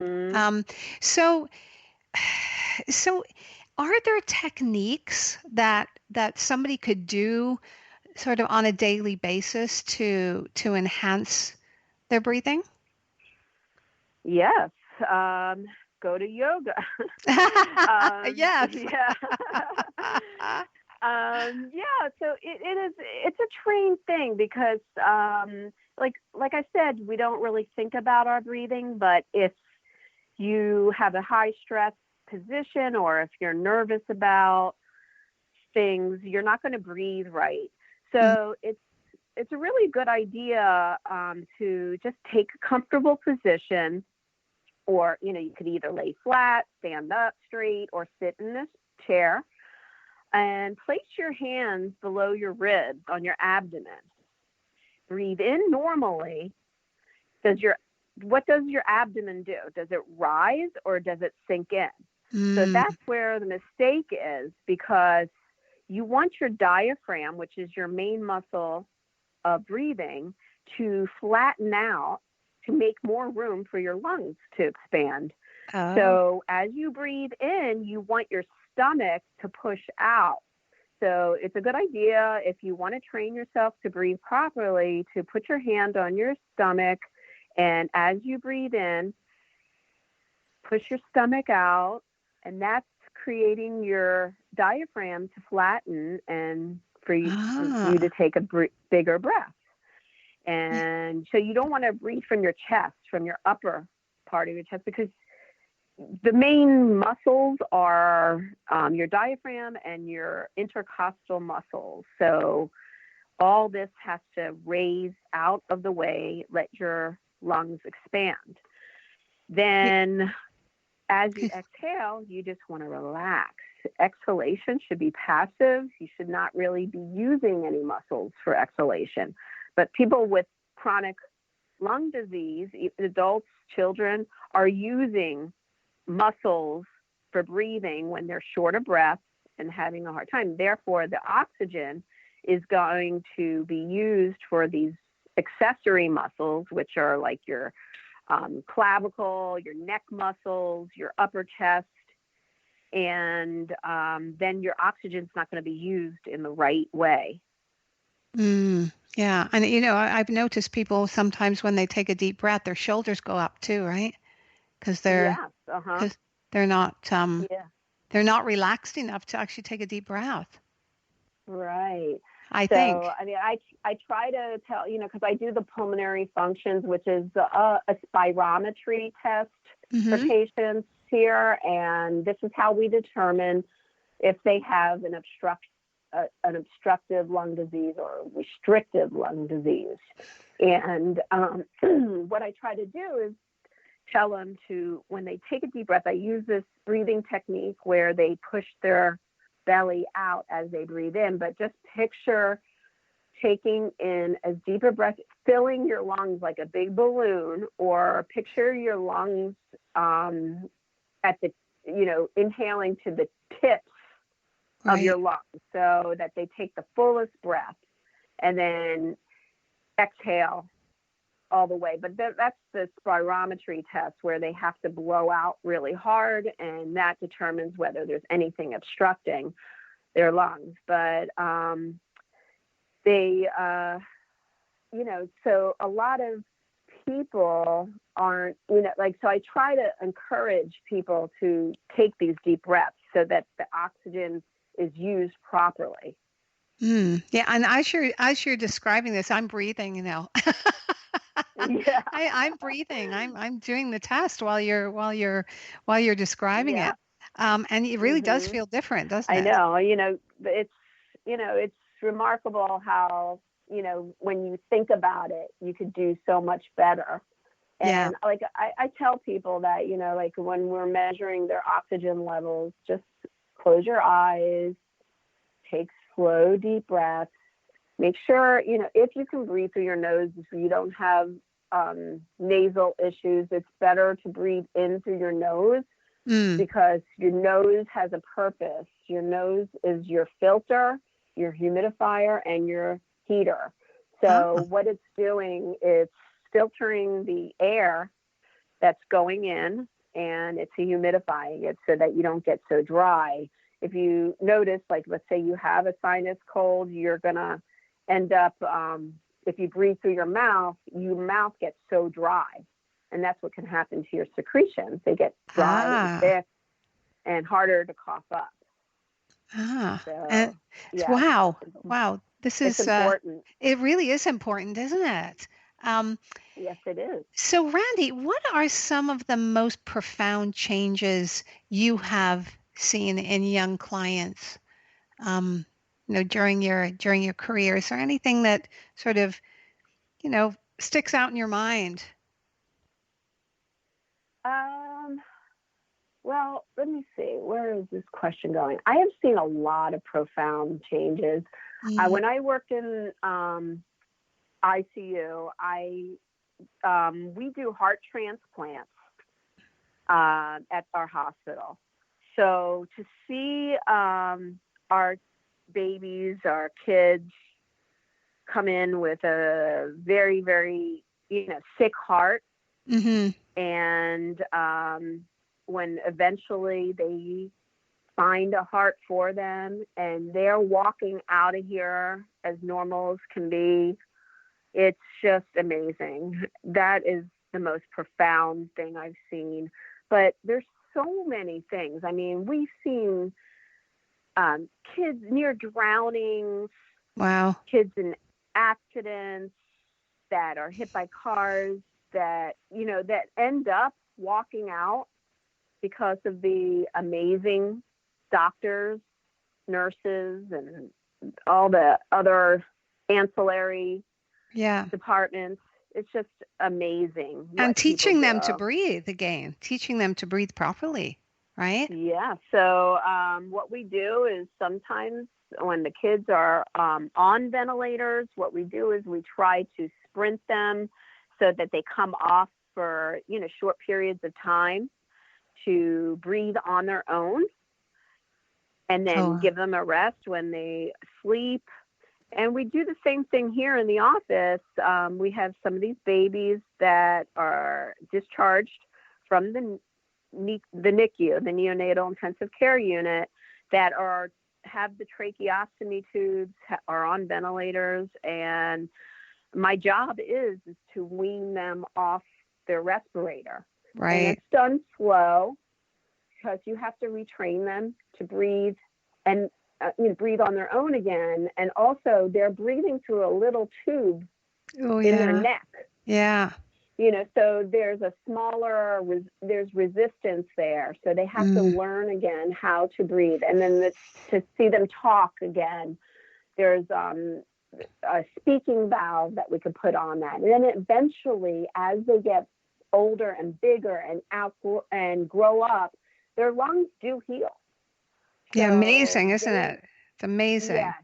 Mm. Um, so, so are there techniques that somebody could do sort of on a daily basis to enhance their breathing? Yes. Um, Go to yoga. Yes. Yeah. Yeah, so it's a trained thing because like I said, we don't really think about our breathing, but if you have a high stress position or if you're nervous about things, you're not going to breathe right. Mm. So it's a really good idea to just take a comfortable position, or you could either lay flat, stand up straight, or sit in this chair and place your hands below your ribs on your abdomen. Breathe in normally. Does your What does your abdomen do? Does it rise or does it sink in? So Mm. that's where the mistake is, because you want your diaphragm, which is your main muscle of breathing, to flatten out to make more room for your lungs to expand. Oh. So as you breathe in, you want your stomach to push out. So it's a good idea, if you want to train yourself to breathe properly, to put your hand on your stomach, and as you breathe in, push your stomach out, and that's creating your diaphragm to flatten and for you to Ah. take a bigger breath. And so you don't want to breathe from your chest, from your upper part of your chest, because the main muscles are your diaphragm and your intercostal muscles. So all this has to raise out of the way, let your lungs expand. Yeah. Then as you exhale, you just want to relax. Exhalation should be passive. You should not really be using any muscles for exhalation. But people with chronic lung disease, adults, children, are using muscles for breathing when they're short of breath and having a hard time. Therefore, the oxygen is going to be used for these accessory muscles, which are like your clavicle, your neck muscles, your upper chest, and then your oxygen's not going to be used in the right way. Mm. Yeah. And I've noticed people sometimes when they take a deep breath, their shoulders go up too, right? Because they're Yes, uh huh. because they're not Yeah, they're not relaxed enough to actually take a deep breath, right. I So, think. I mean, I try to tell, because I do the pulmonary functions, which is a spirometry test for Mm-hmm. patients here, and this is how we determine if they have an obstructive lung disease or restrictive lung disease. And what I try to do is tell them to, when they take a deep breath, I use this breathing technique where they push their belly out as they breathe in, but just picture taking in as deep a breath, filling your lungs like a big balloon, or picture your lungs at the, inhaling to the tips of Right. your lungs so that they take the fullest breath, and then exhale all the way. But that's the spirometry test where they have to blow out really hard, and that determines whether there's anything obstructing their lungs. But they, so a lot of people aren't, so I try to encourage people to take these deep breaths so that the oxygen is used properly. Mm. Yeah. And as you're describing this, I'm breathing, Yeah. I'm breathing. I'm doing the test while you're describing Yeah. it. And it really does Mhm. feel different, doesn't I it? know, it's remarkable how, when you think about it, you could do so much better. Yeah. And like I tell people that, like when we're measuring their oxygen levels, just close your eyes, take slow, deep breaths. Make sure, if you can breathe through your nose, if you don't have nasal issues, it's better to breathe in through your nose, Mm. because your nose has a purpose. Your nose is your filter, your humidifier, and your heater. Oh. So what it's doing, it's filtering the air that's going in, and it's humidifying it so that you don't get so dry. If you notice, like, let's say you have a sinus cold, you're going to end up, if you breathe through your mouth gets so dry. And that's what can happen to your secretions. They get dry and thick and harder to cough up. So, yeah. Wow. This is important. It really is important, isn't it? Yes, it is. So, Randy, what are some of the most profound changes you have seen in young clients, during your career? Is there anything that sort of, sticks out in your mind? Well, let me see. Where is this question going? I have seen a lot of profound changes. When I worked in ICU, we do heart transplants at our hospital. So to see our babies, our kids come in with a very, very, sick heart, and when eventually they find a heart for them and they're walking out of here as normal as can be, it's just amazing. That is the most profound thing I've seen. But there's so many things. I mean, we've seen kids near drownings, kids in accidents that are hit by cars that end up walking out because of the amazing doctors, nurses, and all the other ancillary departments. It's just amazing. And teaching them to breathe again, teaching them to breathe properly, right? Yeah. So what we do is sometimes when the kids are on ventilators, what we do is we try to sprint them so that they come off for, short periods of time to breathe on their own, and then give them a rest when they sleep. And we do the same thing here in the office. We have some of these babies that are discharged from the NICU, the neonatal intensive care unit, that have the tracheostomy tubes, are on ventilators, and my job is to wean them off their respirator. Right. And it's done slow because you have to retrain them to breathe and breathe on their own again. And also they're breathing through a little tube in their neck. Yeah. So there's a smaller, there's resistance there. So they have to learn again how to breathe. And then to see them talk again, there's a speaking valve that we could put on that. And then eventually, as they get older and bigger and grow up, their lungs do heal. Yeah, amazing, isn't it? It's amazing. Yes.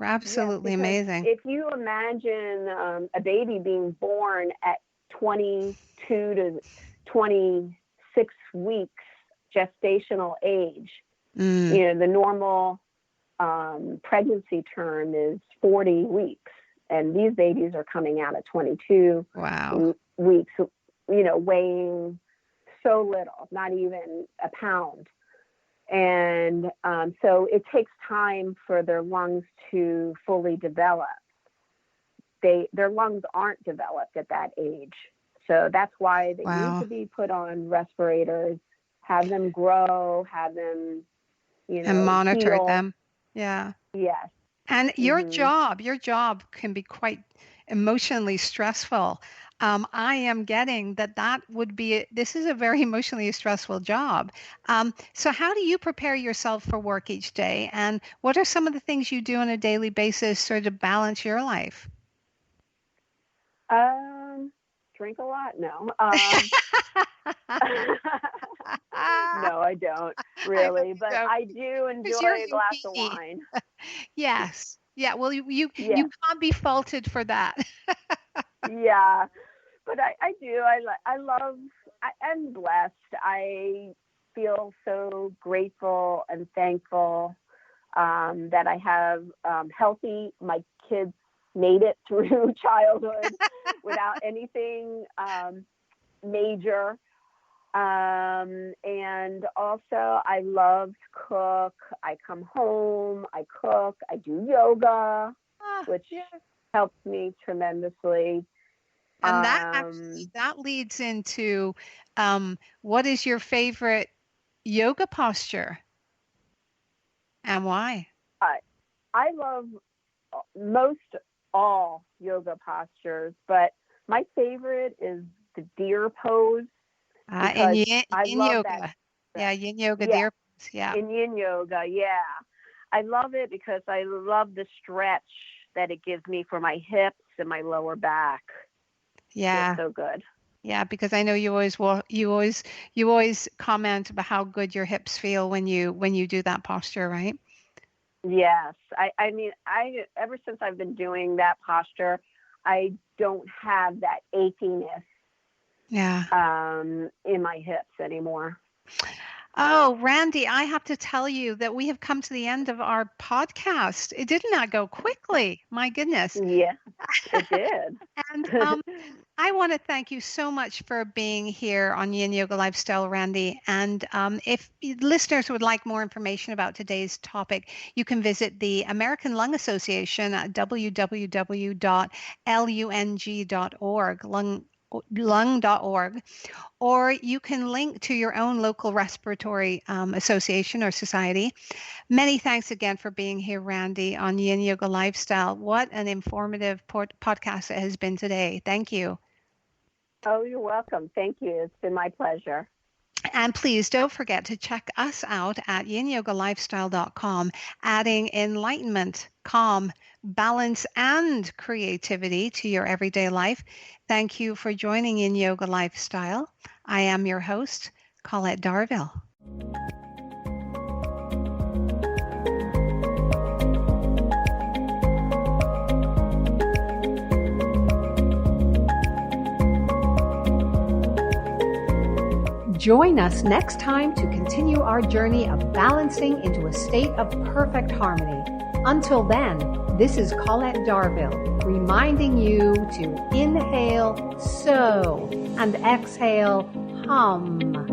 Absolutely amazing. If you imagine a baby being born at 22 to 26 weeks gestational age, the normal pregnancy term is 40 weeks, and these babies are coming out at 22 weeks, weighing so little, not even a pound. And so it takes time for their lungs to fully develop. Their lungs aren't developed at that age. So that's why they need to be put on respirators, have them grow, have them, and monitor heal. them. Yeah. Yes. And your job can be quite emotionally stressful. I am getting that would be, this is a very emotionally stressful job. So how do you prepare yourself for work each day? And what are some of the things you do on a daily basis sort of balance your life? Drink a lot? No. No, I don't really, but I do enjoy a glass of wine. Yes. Yeah. Well, you can't be faulted for that. Yeah, but I do. I'm blessed. I feel so grateful and thankful that I have my kids made it through childhood without anything major. And also I love to cook. I come home, I cook, I do yoga, which helps me tremendously. And that leads into what is your favorite yoga posture and why? I love most all yoga postures, but my favorite is the deer pose. In love yoga. Yin yoga, yeah, deer pose. Yeah. In yin yoga, yeah. I love it because I love the stretch that it gives me for my hips and my lower back. Yeah. It's so good. Yeah, because I know you always comment about how good your hips feel when you do that posture, right? Yes. I mean, ever since I've been doing that posture, I don't have that achiness in my hips anymore. Oh, Randi, I have to tell you that we have come to the end of our podcast. It did not go quickly. My goodness. Yeah, it did. And I want to thank you so much for being here on Yin Yoga Lifestyle, Randi. And if listeners would like more information about today's topic, you can visit the American Lung Association at www.lung.org, lung.org, or you can link to your own local respiratory association or society. Many thanks again for being here, Randi, on Yin Yoga Lifestyle. What an informative podcast it has been today. Thank you. Oh, you're welcome. Thank you. It's been my pleasure. And please don't forget to check us out at yinyogalifestyle.com, adding enlightenment, calm, balance, and creativity to your everyday life. Thank you for joining Yin Yoga Lifestyle. I am your host, Colette Darville. Join us next time to continue our journey of balancing into a state of perfect harmony. Until then, this is Colette Darville, reminding you to inhale, so, and exhale, hum.